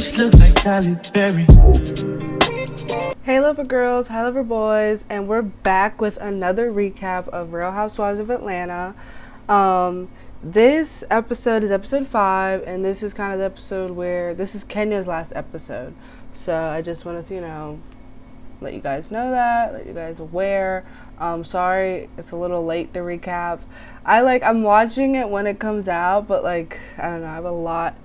lips look like Halle Berry. Hey lover girls, hi lover boys, and we're back with another recap of Real Housewives of Atlanta. This episode is episode 5, and this is kind of the episode where this is Kenya's last episode. So I just wanted to, let you guys know that, let you guys aware. Sorry, it's a little late to recap. I'm watching it when it comes out, but I don't know, I have a lot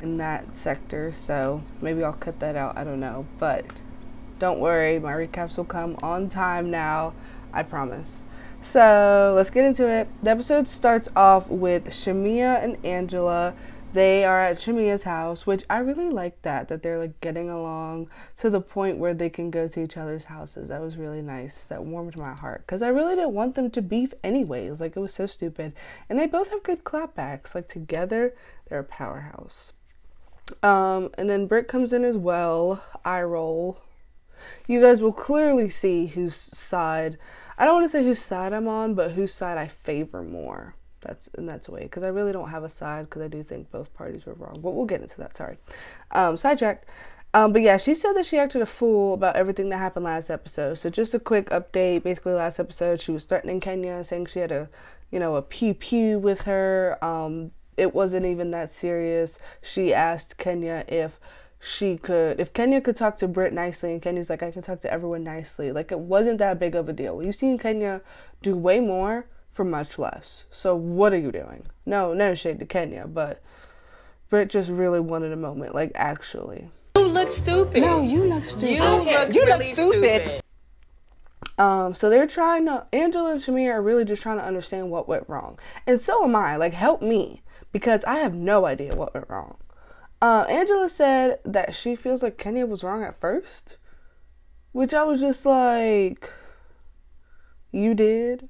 in that sector, so maybe I'll cut that out, I don't know, but don't worry, my recaps will come on time now, I promise. So let's get into it. The episode starts off with Shamia and Angela. They are at Shamia's house, which I really like that they're getting along to the point where they can go to each other's houses. That was really nice. That warmed my heart because I really didn't want them to beef anyways. It was so stupid. And they both have good clapbacks. Together, they're a powerhouse. And then Britt comes in as well. Eye roll. You guys will clearly see whose side, I don't want to say whose side I'm on, but whose side I favor more. That's a way, because I really don't have a side, because I do think both parties were wrong. But we'll get into that, sorry. Sidetracked. But yeah, she said that she acted a fool about everything that happened last episode. So just a quick update. Basically, last episode, she was threatening Kenya, saying she had a pew-pew with her. It wasn't even that serious. She asked Kenya if Kenya could talk to Britt nicely, and Kenya's like, I can talk to everyone nicely. It wasn't that big of a deal. You've seen Kenya do way more for much less. So what are you doing? No shade to Kenya, but Britt just really wanted a moment, actually. You look stupid. No, you look stupid. You look stupid. So they're trying to, Angela and Shamia are really just trying to understand what went wrong. And so am I. Help me, because I have no idea what went wrong. Angela said that she feels like Kenya was wrong at first, which I was just like, you did?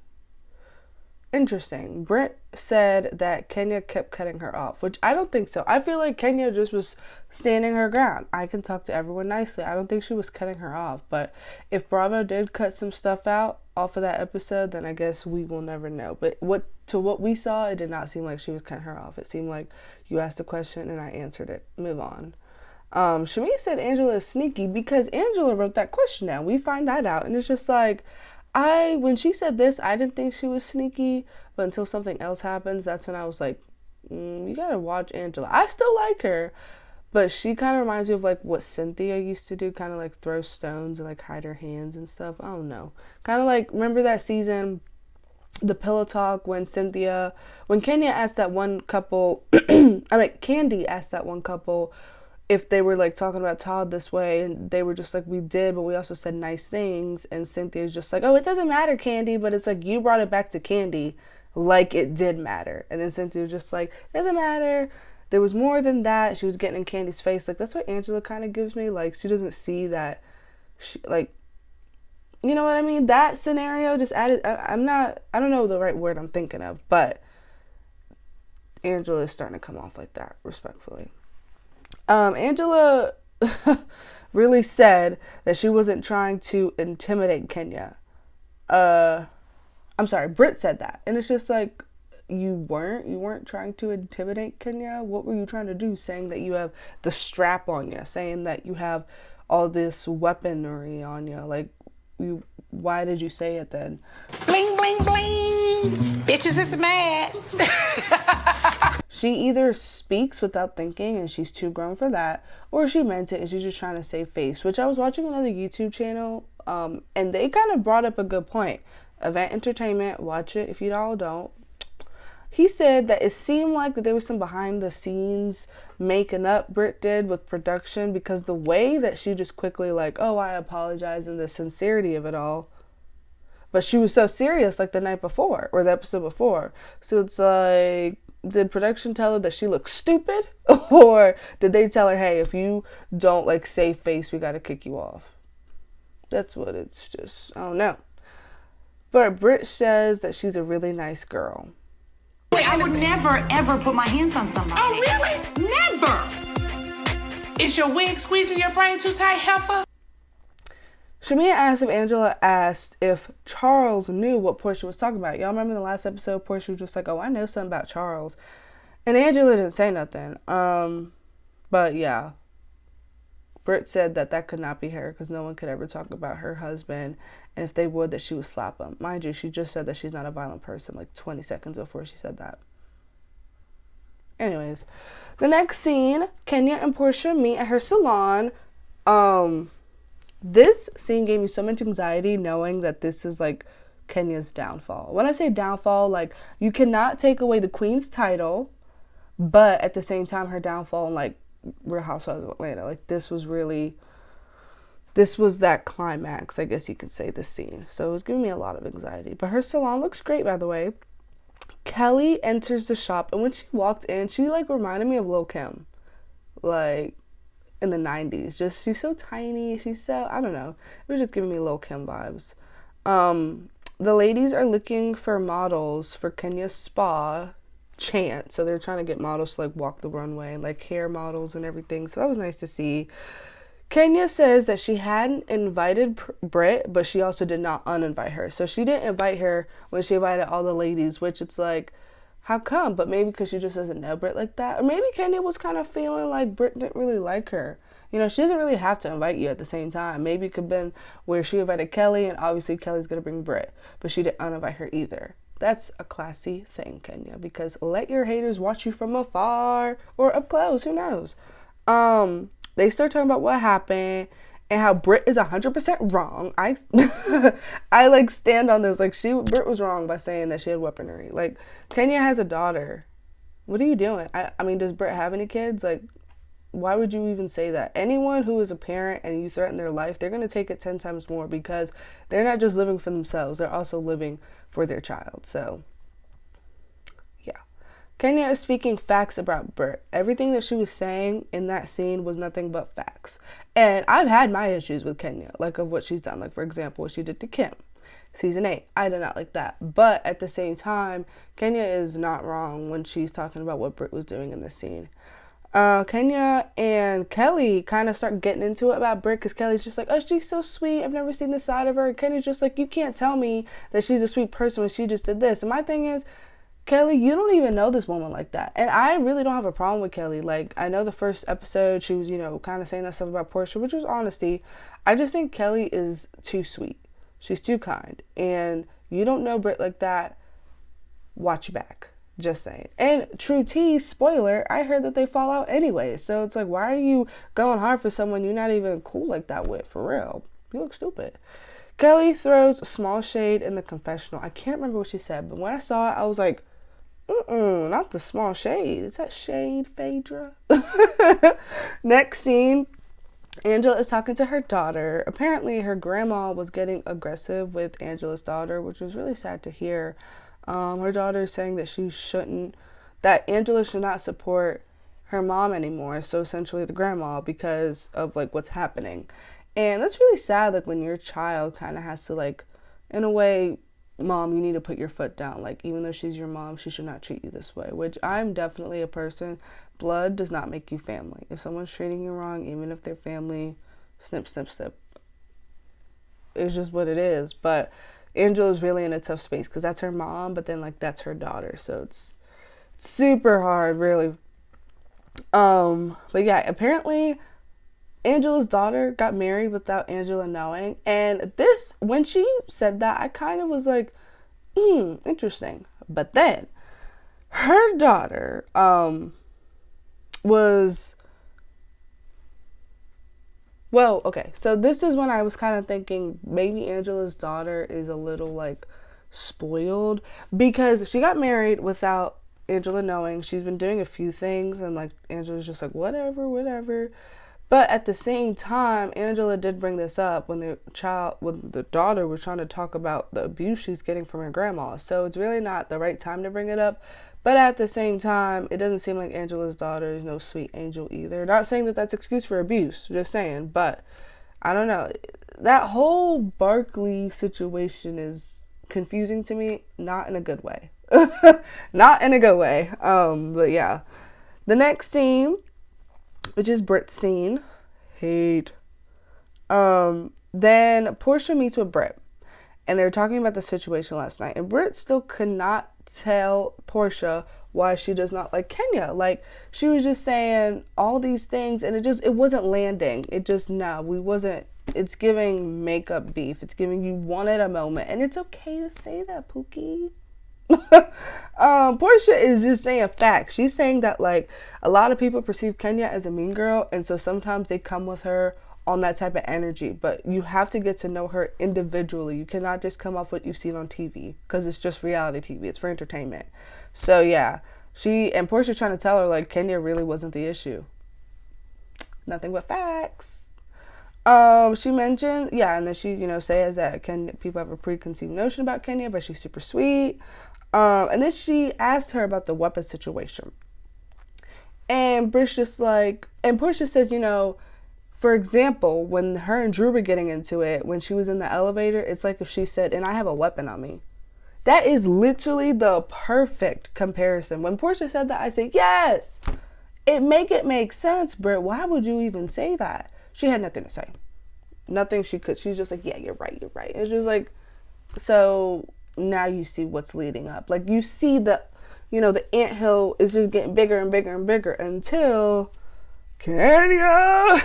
Interesting. Britt said that Kenya kept cutting her off, which I don't think so. I feel like Kenya just was standing her ground. I can talk to everyone nicely. I don't think she was cutting her off, but if Bravo did cut some stuff out off of that episode, then I guess we will never know. But what we saw, it did not seem like she was cutting her off. It seemed like you asked a question and I answered it. Move on. Shamia said Angela is sneaky because Angela wrote that question down. We find that out, and it's just when she said this, I didn't think she was sneaky, but until something else happens, that's when I was like, you gotta watch Angela. I still like her, but she kind of reminds me of what Cynthia used to do, kind of throw stones and hide her hands and stuff. I don't know. Kind of remember that season, the pillow talk, when Kenya asked that one couple, Candy asked that one couple if they were talking about Todd this way, and they were just we did, but we also said nice things, and Cynthia's just oh, it doesn't matter, Candy, but it's you brought it back to Candy it did matter, and then Cynthia was just doesn't matter, there was more than that. She was getting in Candy's face. That's what Angela kind of gives me, she doesn't see that she, you know what I mean, that scenario just added, I don't know the right word I'm thinking of, but Angela is starting to come off like that, respectfully. Angela really said that she wasn't trying to intimidate Kenya. I'm sorry, Britt said that. And it's just you weren't trying to intimidate Kenya? What were you trying to do? Saying that you have the strap on you, saying that you have all this weaponry on you. Why did you say it then? Bling, bling, bling. Bitches is mad. She either speaks without thinking and she's too grown for that, or she meant it and she's just trying to save face, which I was watching another YouTube channel, and they kind of brought up a good point. Event Entertainment, watch it if you all don't. He said that it seemed like that there was some behind the scenes making up Britt did with production, because the way that she just quickly oh, I apologize, and the sincerity of it all. But she was so serious the night before, or the episode before. So it's did production tell her that she looked stupid? Or did they tell her, hey, if you don't save face, we gotta kick you off? That's what it's just, I don't know. But Britt says that she's a really nice girl. I would never, ever put my hands on somebody. Oh, really? Never. Is your wig squeezing your brain too tight, heifer? Shamia asked if Angela asked if Charles knew what Portia was talking about. Y'all remember in the last episode, Portia was just oh, I know something about Charles. And Angela didn't say nothing. But yeah. Britt said that could not be her because no one could ever talk about her husband, and if they would, that she would slap him. Mind you, she just said that she's not a violent person like 20 seconds before she said that. Anyways, the next scene, Kenya and Portia meet at her salon. This scene gave me so much anxiety knowing that this is like Kenya's downfall. When I say downfall, like, you cannot take away the queen's title, but at the same time her downfall in like Real Housewives of Atlanta. Like, this was that climax, I guess you could say, this scene. So it was giving me a lot of anxiety. But her salon looks great, by the way. Kelly enters the shop, and when she walked in, she like reminded me of Lil' Kim, like in the 90s. Just, she's so tiny, she's so, I don't know, it was just giving me Lil' Kim vibes. The ladies are looking for models for Kenya's spa chant, so they're trying to get models to like walk the runway, like hair models and everything, so that was nice to see. Kenya says that she hadn't invited Britt, but she also did not uninvite her. So she didn't invite her when she invited all the ladies, which it's like, how come? But maybe because she just doesn't know Britt like that. Or maybe Kenya was kind of feeling like Britt didn't really like her. You know, she doesn't really have to invite you at the same time. Maybe it could have been where she invited Kelly, and obviously Kelly's going to bring Britt, but she didn't uninvite her either. That's a classy thing, Kenya, because let your haters watch you from afar or up close, who knows? They start talking about what happened and how Britt is 100% wrong. I like stand on this. Like, Britt was wrong by saying that she had weaponry. Like, Kenya has a daughter. What are you doing? I mean, does Britt have any kids? Like, why would you even say that? Anyone who is a parent and you threaten their life, they're going to take it 10 times more because they're not just living for themselves. They're also living for their child. So, yeah. Kenya is speaking facts about Britt. Everything that she was saying in that scene was nothing but facts. And I've had my issues with Kenya, like of what she's done. Like, for example, what she did to Kim. Season 8. I did not like that. But at the same time, Kenya is not wrong when she's talking about what Britt was doing in this scene. Kenya and Kelly kind of start getting into it about Britt because Kelly's just like, oh, she's so sweet. I've never seen this side of her. And Kenya's just like, you can't tell me that she's a sweet person when she just did this. And my thing is, Kelly, you don't even know this woman like that. And I really don't have a problem with Kelly. Like, I know the first episode, she was, you know, kind of saying that stuff about Portia, which was honesty. I just think Kelly is too sweet. She's too kind. And you don't know Britt like that. Watch your back. Just saying. And true tea, spoiler, I heard that they fall out anyway. So it's like, why are you going hard for someone you're not even cool like that with? For real. You look stupid. Kelly throws small shade in the confessional. I can't remember what she said, but when I saw it, I was like, not the small shade. Is that shade, Phaedra? Next scene, Angela is talking to her daughter. Apparently, her grandma was getting aggressive with Angela's daughter, which was really sad to hear. Her daughter is saying that Angela should not support her mom anymore. So essentially the grandma, because of like what's happening. And that's really sad. Like, when your child kind of has to, like, in a way, mom, you need to put your foot down. Like, even though she's your mom, she should not treat you this way, which I'm definitely a person. Blood does not make you family. If someone's treating you wrong, even if they're family, snip, snip, snip. It's just what it is. But Angela's really in a tough space because that's her mom, but then, like, that's her daughter. So it's super hard, really. But yeah, apparently Angela's daughter got married without Angela knowing. And this, when she said that, I kind of was like, interesting. But then her daughter okay, so this is when I was kind of thinking maybe Angela's daughter is a little, like, spoiled because she got married without Angela knowing. She's been doing a few things and, like, Angela's just like, whatever. But at the same time, Angela did bring this up when the daughter was trying to talk about the abuse she's getting from her grandma. So it's really not the right time to bring it up. But at the same time, it doesn't seem like Angela's daughter is no sweet angel either. Not saying that that's excuse for abuse, just saying. But I don't know. That whole Barkley situation is confusing to me, not in a good way. Not in a good way. But yeah. The next scene, which is Britt's scene. Hate. Then Portia meets with Britt. and they were talking about the situation last night, and Britt still could not tell Portia why she does not like Kenya. Like, she was just saying all these things, and it wasn't landing. It's giving makeup beef. It's giving you wanted a moment, and it's okay to say that, Pookie. Portia is just saying facts. She's saying that, like, a lot of people perceive Kenya as a mean girl, and so sometimes they come with her on that type of energy, but you have to get to know her individually. You cannot just come off what you've seen on TV, because it's just reality TV. It's for entertainment. So yeah, Portia's trying to tell her, like, Kenya really wasn't the issue. Nothing but facts. She mentioned, and then she, says that people have a preconceived notion about Kenya, but she's super sweet. And then she asked her about the weapon situation. And Britt's just like, and Portia says, for example, when her and Drew were getting into it, when she was in the elevator, it's like if she said, and I have a weapon on me. That is literally the perfect comparison. When Portia said that, I said, yes, it make sense, Britt. Why would you even say that? She had nothing to say. Nothing she could. She's just like, yeah, you're right. It's just like, so now you see what's leading up. Like, you see the anthill is just getting bigger and bigger and bigger until Kenya.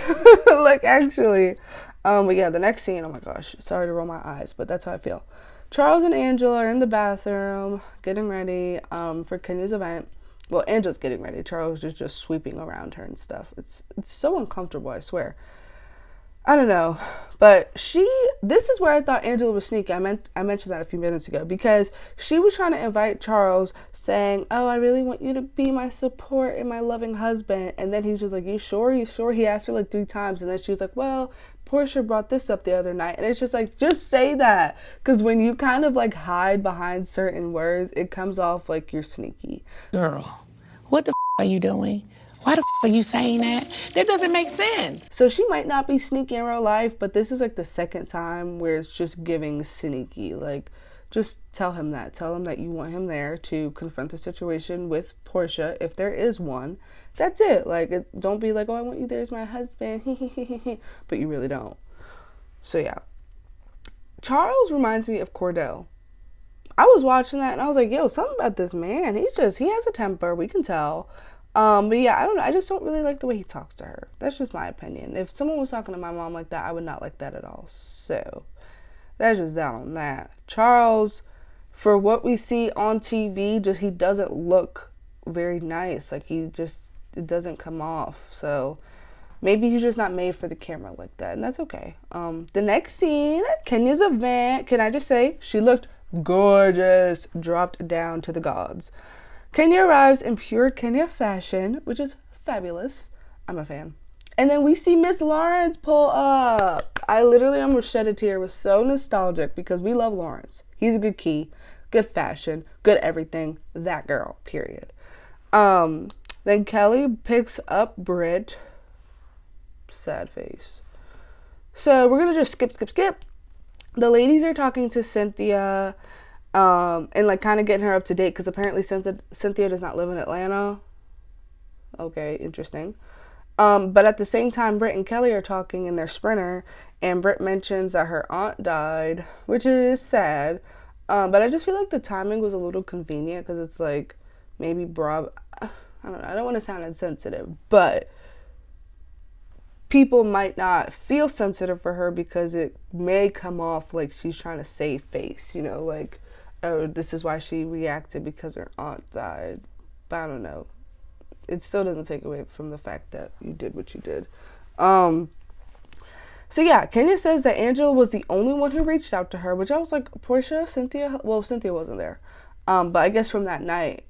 Like, actually. But yeah, the next scene, oh my gosh, sorry to roll my eyes, but that's how I feel. Charles and Angela are in the bathroom getting ready for Kenya's event. Well, Angela's getting ready. Charles is just sweeping around her and stuff. It's so uncomfortable, I swear. I don't know. But this is where I thought Angela was sneaky. I mentioned that a few minutes ago, because she was trying to invite Charles, saying, oh, I really want you to be my support and my loving husband. And then he was just like, you sure? He asked her like 3 times. And then she was like, well, Portia brought this up the other night. And it's just like, just say that. Because when you kind of like hide behind certain words, it comes off like you're sneaky. Girl, what the are you doing? Why the are you saying that? That doesn't make sense. So she might not be sneaky in real life, but this is like the second time where it's just giving sneaky. Like, just tell him that. Tell him that you want him there to confront the situation with Portia, if there is one. That's it. Like, don't be like, oh, I want you there as my husband, but you really don't. So yeah. Charles reminds me of Cordell. I was watching that and I was like, yo, something about this man. He has a temper, we can tell. But yeah, I don't know. I just don't really like the way he talks to her. That's just my opinion. If someone was talking to my mom like that, I would not like that at all. So that's just down on that. Charles, for what we see on TV, he doesn't look very nice. Like, it doesn't come off. So maybe he's just not made for the camera like that, and that's okay. The next scene, Kenya's event. Can I just say, she looked gorgeous, dropped down to the gods. Kenya arrives in pure Kenya fashion, which is fabulous. I'm a fan. And then we see Miss Lawrence pull up. I literally almost shed a tear. It was so nostalgic because we love Lawrence. He's a good key, good fashion, good everything. That girl, period. Then Kelly picks up Britt. Sad face. So we're going to just skip. The ladies are talking to Cynthia. And like kind of getting her up to date, because apparently Cynthia does not live in Atlanta. Okay, interesting. But at the same time, Britt and Kelly are talking in their Sprinter, and Britt mentions that her aunt died, which is sad. But I just feel like the timing was a little convenient, because it's like maybe I don't know. I don't want to sound insensitive, but people might not feel sensitive for her because it may come off like she's trying to save face, like, oh, this is why she reacted because her aunt died. But I don't know. It still doesn't take away from the fact that you did what you did. So yeah, Kenya says that Angela was the only one who reached out to her, which I was like, Portia, Cynthia? Well, Cynthia wasn't there. But I guess from that night,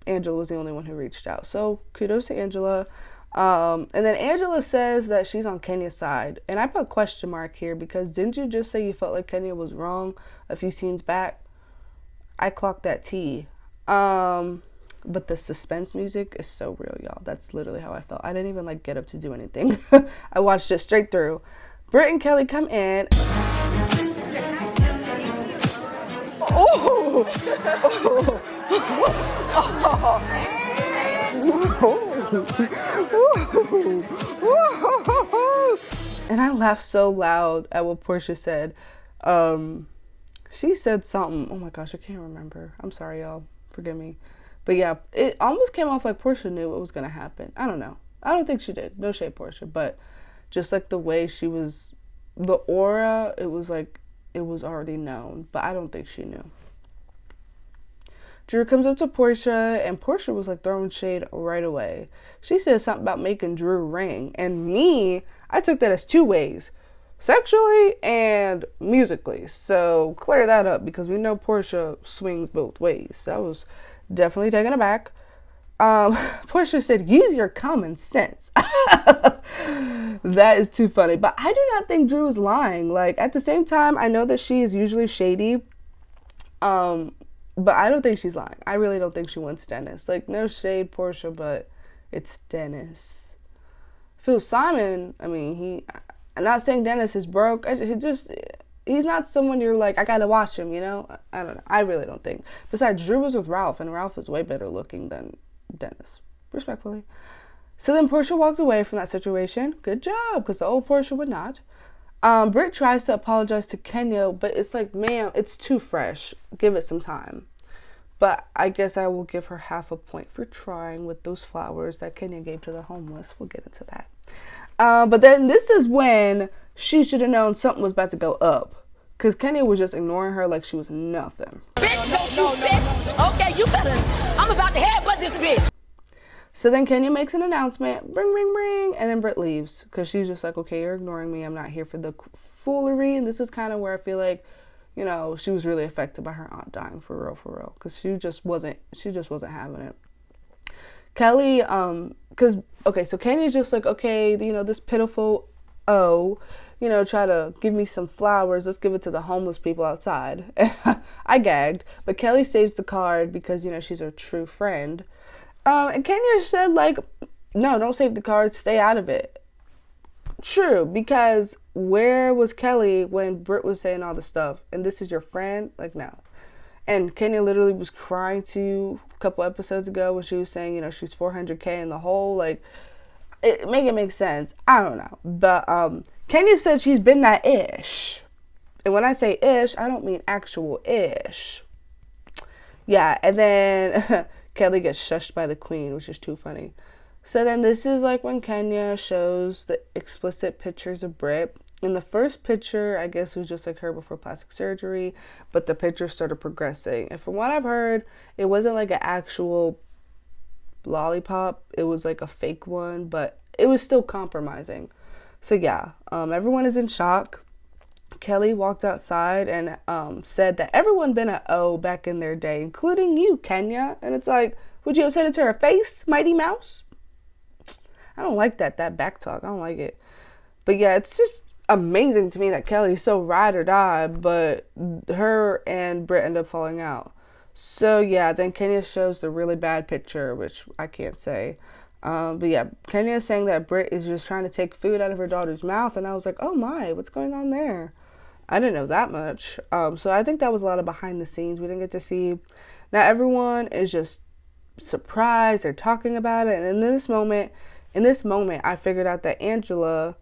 Angela was the only one who reached out. So kudos to Angela. And then Angela says that she's on Kenya's side. And I put a question mark here, because didn't you just say you felt like Kenya was wrong a few scenes back? I clocked that T. But the suspense music is so real, y'all. That's literally how I felt. I didn't even like get up to do anything. I watched it straight through. Britt and Kelly come in. Oh! And I laughed so loud at what Portia said. she said something. Oh my gosh, I can't remember. I'm sorry, y'all. Forgive me. But yeah, it almost came off like Portia knew what was going to happen. I don't know. I don't think she did. No shade, Portia. But just like the way she was, the aura, it was like, it was already known. But I don't think she knew. Drew comes up to Portia, and Portia was like throwing shade right away. She said something about making Drew ring. And me, I took that as two ways. Sexually and musically. So clear that up, because we know Portia swings both ways. So I was definitely taken aback. Portia said, use your common sense. That is too funny. But I do not think Drew is lying. Like, at the same time, I know that she is usually shady. But I don't think she's lying. I really don't think she wants Dennis. Like, no shade, Portia, but it's Dennis. Phil Simon, I mean, I'm not saying Dennis is broke. He's not someone you're like, I gotta watch him, you know? I don't know. I really don't think. Besides, Drew was with Ralph, and Ralph is way better looking than Dennis. Respectfully. So then Portia walks away from that situation. Good job, because the old Portia would not. Britt tries to apologize to Kenya, but it's like, ma'am, it's too fresh. Give it some time. But I guess I will give her half a point for trying with those flowers that Kenya gave to the homeless. We'll get into that. But then this is when she should have known something was about to go up. Because Kenya was just ignoring her like she was nothing. Bitch, don't you bitch. Okay, you better. I'm about to headbutt this bitch. So then Kenya makes an announcement, bring, bring, bring, and then Britt leaves, because she's just like, okay, you're ignoring me, I'm not here for the foolery. And this is kind of where I feel like, you know, she was really affected by her aunt dying, for real, because she just wasn't having it. Kelly, so Kenya's just like, okay, you know, this pitiful you know, try to give me some flowers, let's give it to the homeless people outside. I gagged, but Kelly saves the card because, you know, she's a true friend. And Kenya said, like, no, don't save the cards, stay out of it. True, because where was Kelly when Britt was saying all the stuff? And this is your friend? Like, no. And Kenya literally was crying to you a couple episodes ago when she was saying, you know, she's 400K in the hole. Like, it makes sense. I don't know. But Kenya said she's been that ish. And when I say ish, I don't mean actual ish. Yeah, and then Kelly gets shushed by the queen, which is too funny. So then this is like when Kenya shows the explicit pictures of Britt. In the first picture, I guess it was just like her before plastic surgery, but the picture started progressing. And from what I've heard, it wasn't like an actual lollipop. It was like a fake one, but it was still compromising. So yeah, everyone is in shock. Kelly walked outside and said that everyone been a O back in their day, including you, Kenya. And it's like, would you have said it to her face, Mighty Mouse? I don't like that back talk. I don't like it. But yeah, it's just amazing to me that Kelly's so ride or die, but her and Britt end up falling out. So yeah, then Kenya shows the really bad picture, which I can't say. But yeah, Kenya is saying that Britt is just trying to take food out of her daughter's mouth, and I was like, oh my, what's going on there? I didn't know that much. So I think that was a lot of behind the scenes we didn't get to see. Now everyone is just surprised, they're talking about it, and in this moment, I figured out that Angela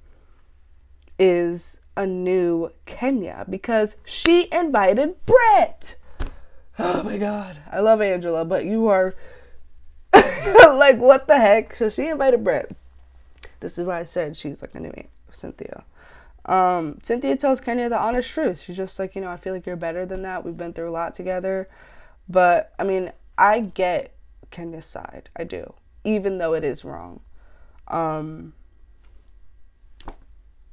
is a new Kenya because she invited Britt. Oh my god, I love Angela, but you are like, what the heck? So she invited Britt. This is why I said she's like a new Cynthia. Cynthia tells Kenya the honest truth. She's just like, you know, I feel like you're better than that. We've been through a lot together. But I mean, I get Kenya's side. I do, even though it is wrong.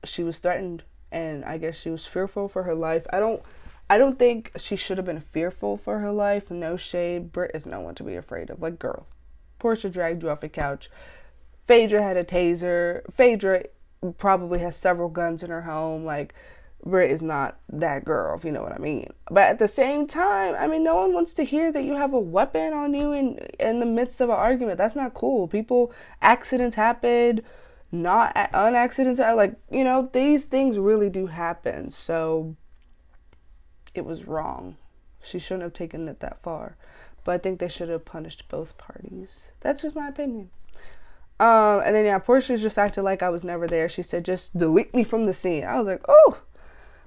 She was threatened, and I guess she was fearful for her life. I don't think she should have been fearful for her life. No shade. Britt is no one to be afraid of. Like, girl, Portia dragged you off a couch. Phaedra had a taser. Phaedra probably has several guns in her home. Like, Britt is not that girl, if you know what I mean. But at the same time, I mean, no one wants to hear that you have a weapon on you in the midst of an argument. That's not cool. Accidents happen. Not unaccidents, like, you know, these things really do happen. So it was wrong. She shouldn't have taken it that far, but I think they should have punished both parties. That's just my opinion. And then yeah, Portia just acted like I was never there. She said, just delete me from the scene. I was like, oh,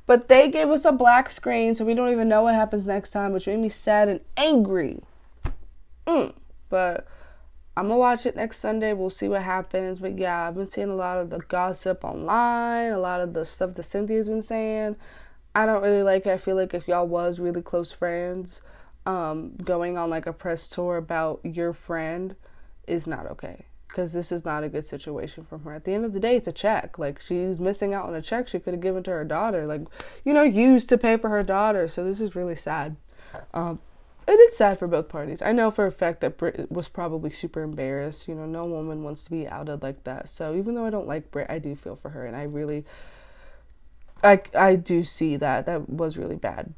But they gave us a black screen, so we don't even know what happens next time, which made me sad and angry. But I'm gonna watch it next Sunday. We'll see what happens. But yeah, I've been seeing a lot of the gossip online, a lot of the stuff that Cynthia's been saying. I don't really like it. I feel like if y'all was really close friends, going on like a press tour about your friend is not okay. Because this is not a good situation for her. At the end of the day, it's a check. Like, she's missing out on a check she could have given to her daughter. Like, you know, used to pay for her daughter. So this is really sad. It is sad for both parties. I know for a fact that Britt was probably super embarrassed. You know, no woman wants to be outed like that. So even though I don't like Britt, I do feel for her. And I really, I do see that. That was really bad.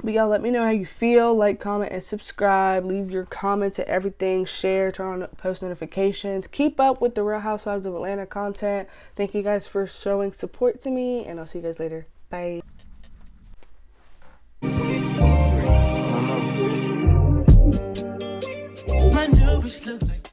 But y'all, let me know how you feel. Like, comment, and subscribe. Leave your comments and everything. Share, turn on post notifications. Keep up with the Real Housewives of Atlanta content. Thank you guys for showing support to me. And I'll see you guys later. Bye. My new bitch look like